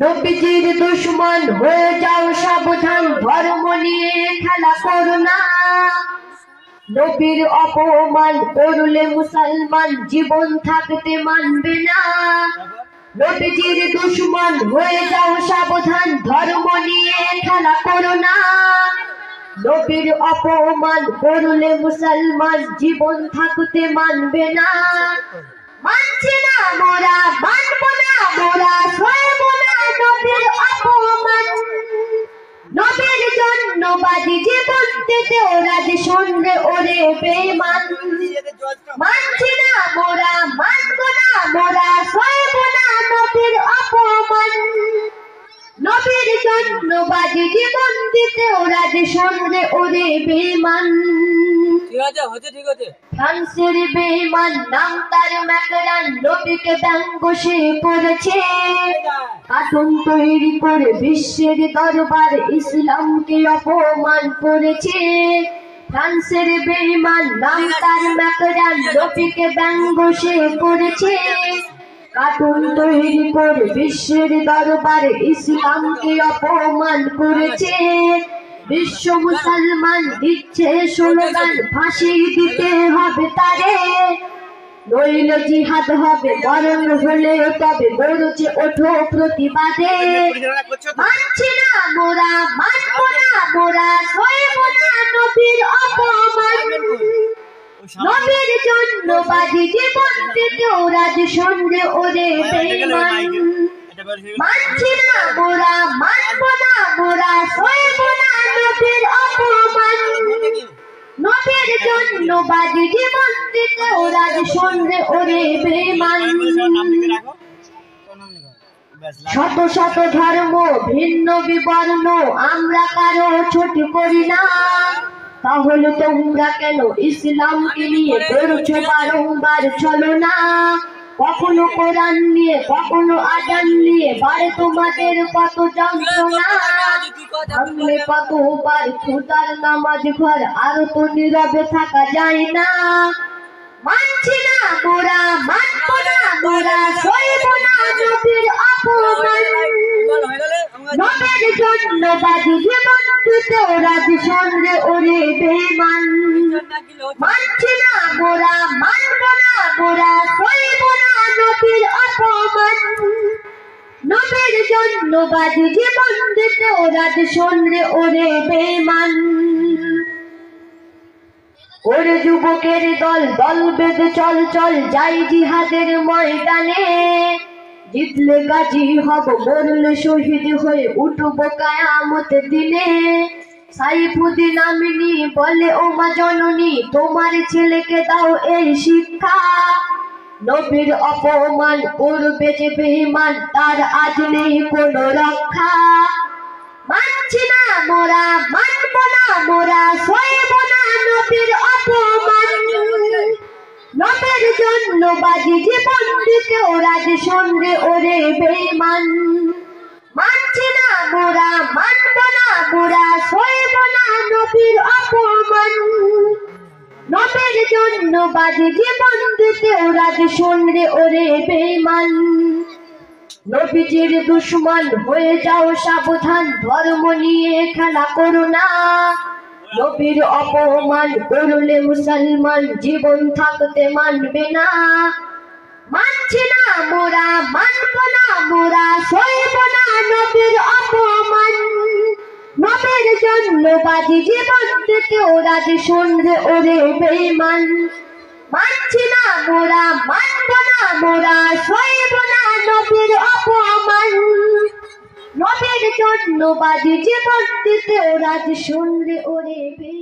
নবীজির দুশমন হয়ে যাও সাবধান, ধর্ম নিয়ে খেলা করো না। নবীর অপমান করলে মুসলমান জীবন থাকতে মানবে না। নবীজির দুশমন হয়ে যাও সাবধান, ধর্ম নিয়ে খেলা করো না। নবীর অপমান করলে মুসলমান জীবন থাকতে মানবে না। মানছি না মোরা, মানব না মোরা, সইব না নবীর অপমান। নবীর জন্য বাজি জীবন দিতে ওরা যে শুনবে ওরে বেঈমান। মানছি না মোরা, মানব না মোরা, সইব না নবীর অপমান। নবীর জন্য বাজি জীবন দিতে ওরা যে শুনবে ওরে বেঈমান। ফ্রান্সের বেঈমান নাম তার ম্যাকরান, নবীকে ব্যঙ্গ সে করেছে। কার্টুন তৈরি করে বিশ্বের দরবার ইসলামকে অপমান করেছে। ফ্রান্সের বেঈমান নাম তার ম্যাকরান, নবীকে ব্যঙ্গ সে করেছে। কার্টুন তৈরি করে বিশ্বের দরবার ইসলামকে অপমান করেছে। বিশ্ব মুসলমান দিচ্ছে স্লোগান, ফাঁসি দিতে হবে তারে। নইলে জিহাদ হবে, মরণ হলে তবে গর্জে ওঠো প্রতিবাদে। মানছি না মোরা, মানব না মোরা, সইব না নবীর অপমান। নবীর জন্য বাজি জীবন দিতে ওরা যে শুনবে ওরে বেঈমান। মানছি না মোরা, মানব না মোরা, সইব না নবীর অপমান। নবীর জন্য বাজি জীবন দিতে ওরা যে শুনবে ওরে বেঈমান। শত শত ধর্ম ভিন্ন বিবর্ণ আমরা কারো ছোট করি না। তাহলে তোমরা কেন ইসলামকে নিয়ে করছো বারংবার চলো না। কখনো কোরআন নিয়ে, কখনো আজান নিয়ে বাড়ে তোমাদের কত যন্ত্রণা। ভাঙলে কতবার খোদার নামাজ ঘর, আর তো নীরবে থাকা যায় না। মানছি না মোরা, মানব না মোরা, সইব না নবীর অপমান। নবীর জন্য বাজি জীবন দিতে ওরা যে শুনবে ওরে বেঈমান। মানছি না মোরা, মানব না মোরা, সইব না নবীর অপমান। নবীর জন্য বাজি জীবন দিতে ওরা যে শুনবে ওরে বেঈমান। ওরে যুবকের দল, দল বেঁধে চল চল যাই জিহাদের ময়দানে। জিতলে গাজী হব, মরলে শহীদ হয়ে উঠবো কিয়ামত দিনে। সাইফুদ্দিন আমিনী বলে ও মা জননী, তোমার ছেলেকে দাও এই শিক্ষা। নবীর অপমান করবে যে বেঈমান, তার আজ নেই কোনো রক্ষা। মানছি না মোরা, মানব না মোরা, সইব না নবীর অপমান। নবীর জন্য বাজি জীবন দিতে ওরা যে শুনবে ওরে বেঈমান। মানছি না মোরা, মানব না মোরা, সইব না নবীর অপমান। নবীর জন্য বাজি জীবন দিতে ওরা যে শুনবে ওরে বেঈমান। নবীজির দুশমন হয়ে যাও সাবধান, ধর্ম নিয়ে খেলা করো না। নবীর অপমান করলে মুসলমান জীবন থাকতে মানবে না। মানছি না মোরা, মানব না মোরা, সইব না নবীর অপমান। নবীর জন্য বাজি জীবন দিতে ওরা যে শুনবে ওরে বেঈমান। মানছি না মোরা, মানব না মোরা, সইব না নবীর অপমান। নবীর জন্য বাজি জীবন দিতে ওরা যে শুনবে ওরে বেঈমান।